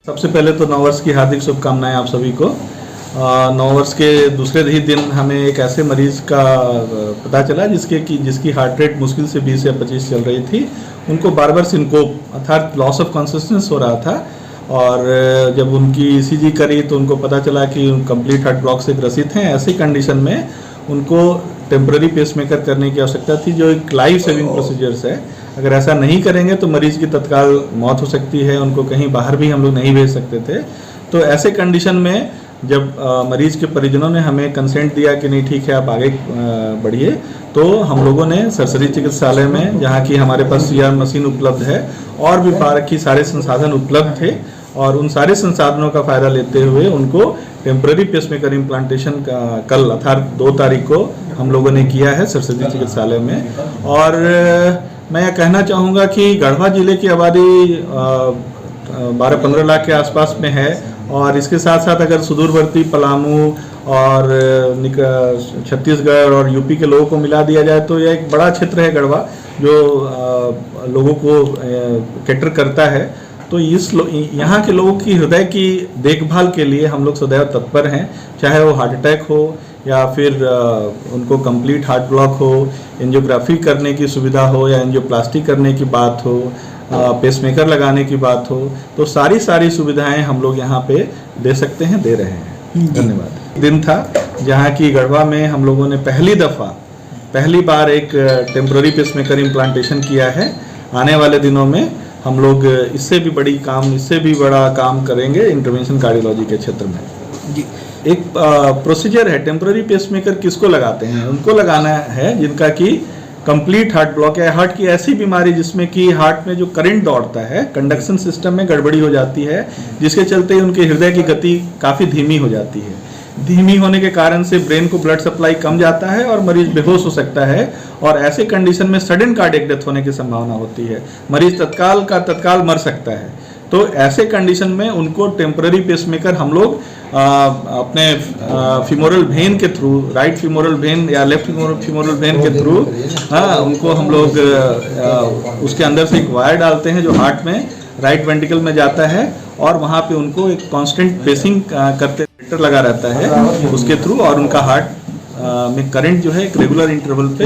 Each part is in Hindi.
सबसे पहले तो नववर्ष की हार्दिक शुभकामनाएं आप सभी को। नववर्ष के दूसरे ही दिन हमें एक ऐसे मरीज का पता चला जिसकी हार्ट रेट मुश्किल से 20 या 25 चल रही थी। उनको बार बार सिनकोप अर्थात लॉस ऑफ कॉन्शियसनेस हो रहा था और जब उनकी ईसीजी करी तो उनको पता चला कि कंप्लीट हार्ट ब्लॉक से ग्रसित हैं। ऐसी कंडीशन में उनको टेम्पररी पेसमेकर करने की आवश्यकता थी, जो एक लाइफ सेविंग प्रोसीजर्स है। अगर ऐसा नहीं करेंगे तो मरीज की तत्काल मौत हो सकती है, उनको कहीं बाहर भी हम लोग नहीं भेज सकते थे। तो ऐसे कंडीशन में जब मरीज के परिजनों ने हमें कंसेंट दिया कि नहीं ठीक है आप आगे बढ़िए, तो हम लोगों ने सरसरी चिकित्सालय में, जहाँ की हमारे पास CR मशीन उपलब्ध है और भी बाकी सारे संसाधन उपलब्ध थे, और उन सारे संसाधनों का फ़ायदा लेते हुए उनको टेम्पररी पेसमेकर इम्प्लांटेशन का कल अर्थात 2 तारीख को हम लोगों ने किया है सरस्वती चिकित्सालय में। और मैं यह कहना चाहूँगा कि गढ़वा जिले की आबादी 12-15 लाख के आसपास में है, और इसके साथ साथ अगर सुदूरवर्ती पलामू और छत्तीसगढ़ और यूपी के लोगों को मिला दिया जाए तो यह एक बड़ा क्षेत्र है गढ़वा, जो लोगों को कैटर करता है। तो यहाँ के लोगों की हृदय की देखभाल के लिए हम लोग सदैव तत्पर हैं, चाहे वो हार्ट अटैक हो या फिर उनको कंप्लीट हार्ट ब्लॉक हो, एंजियोग्राफी करने की सुविधा हो या एंजियोप्लास्टी करने की बात हो, पेसमेकर लगाने की बात हो, तो सारी सुविधाएं हम लोग यहाँ पे दे सकते हैं, दे रहे हैं। धन्यवाद। दिन था जहाँ की गढ़वा में हम लोगों ने पहली बार एक टेम्पररी पेसमेकर इम्प्लांटेशन किया है। आने वाले दिनों में हम लोग इससे भी बड़ा काम करेंगे इंटरवेंशन कार्डियोलॉजी के क्षेत्र में। जी, एक प्रोसीजर है। टेम्पररी पेसमेकर किसको लगाते हैं? उनको लगाना है जिनका कि कंप्लीट हार्ट ब्लॉक है, हार्ट की ऐसी बीमारी जिसमें कि हार्ट में जो करंट दौड़ता है, कंडक्शन सिस्टम में गड़बड़ी हो जाती है, जिसके चलते उनके हृदय की गति काफ़ी धीमी हो जाती है। धीमी होने के कारण से ब्रेन को ब्लड सप्लाई कम जाता है और मरीज बेहोश हो सकता है, और ऐसे कंडीशन में सडन कार्डियक डेथ होने की संभावना होती है। मरीज तत्काल मर सकता है। तो ऐसे कंडीशन में उनको टेम्पररी पेसमेकर हम लोग अपने फीमोरल वेन के थ्रू, राइट फीमोरल वेन या लेफ्ट फीमोरल वेन के थ्रू उनको हम लोग उसके अंदर से एक वायर डालते हैं जो हार्ट में राइट वेंट्रिकल में जाता है, और वहाँ पे उनको एक कांस्टेंट पेसिंग करते लगा रहता है उसके थ्रू, और उनका हार्ट में करंट जो है एक रेगुलर इंटरवल पे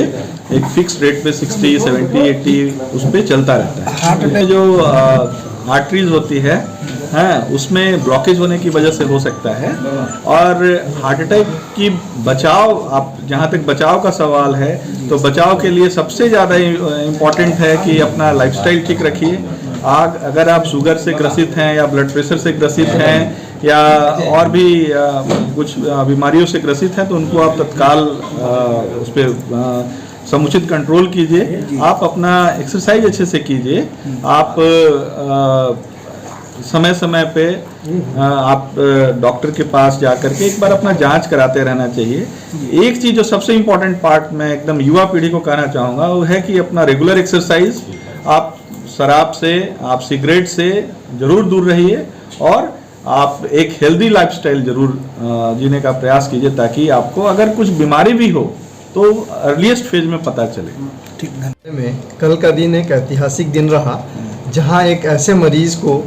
एक फिक्स रेट पे 60, 70, 80 उस पे चलता रहता है। हार्ट में जो आर्टरीज होती है उसमें ब्लॉकेज होने की वजह से हो सकता है। और हार्ट अटैक की आप जहाँ तक बचाव का सवाल है, तो बचाव के लिए सबसे ज़्यादा इम्पॉर्टेंट है कि अपना लाइफस्टाइल ठीक रखिए। अगर आप शुगर से ग्रसित हैं या ब्लड प्रेशर से ग्रसित हैं या और भी कुछ बीमारियों से ग्रसित हैं, तो उनको आप तत्काल उस पर समुचित कंट्रोल कीजिए। आप अपना एक्सरसाइज अच्छे से कीजिए। आप समय पे आप डॉक्टर के पास जाकर के एक बार अपना जांच कराते रहना चाहिए। एक चीज़ जो सबसे इम्पोर्टेंट पार्ट मैं एकदम युवा पीढ़ी को कहना चाहूँगा वो है कि अपना रेगुलर एक्सरसाइज, आप शराब से, आप सिगरेट से जरूर दूर रहिए, और आप एक हेल्दी लाइफस्टाइल जरूर जीने का प्रयास कीजिए, ताकि आपको अगर कुछ बीमारी भी हो तो अर्लीस्ट फेज में पता चले। ठीक में कल का दिन एक ऐतिहासिक दिन रहा, जहां एक ऐसे मरीज को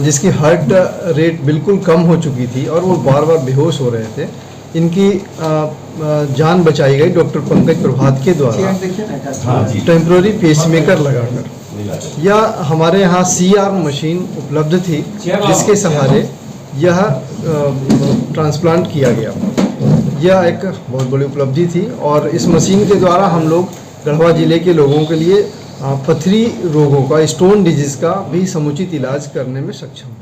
जिसकी हार्ट रेट बिल्कुल कम हो चुकी थी और वो बार बार बेहोश हो रहे थे, इनकी जान बचाई गई डॉक्टर पंकज प्रभात के द्वारा टेम्पररी पेसमेकर लगाकर। यह हमारे यहाँ CR मशीन उपलब्ध थी जिसके सहारे यह ट्रांसप्लांट किया गया। यह एक बहुत बड़ी उपलब्धि थी, और इस मशीन के द्वारा हम लोग गढ़वा जिले के लोगों के लिए पथरी रोगों का, स्टोन डिजीज़ का भी समुचित इलाज करने में सक्षम हैं।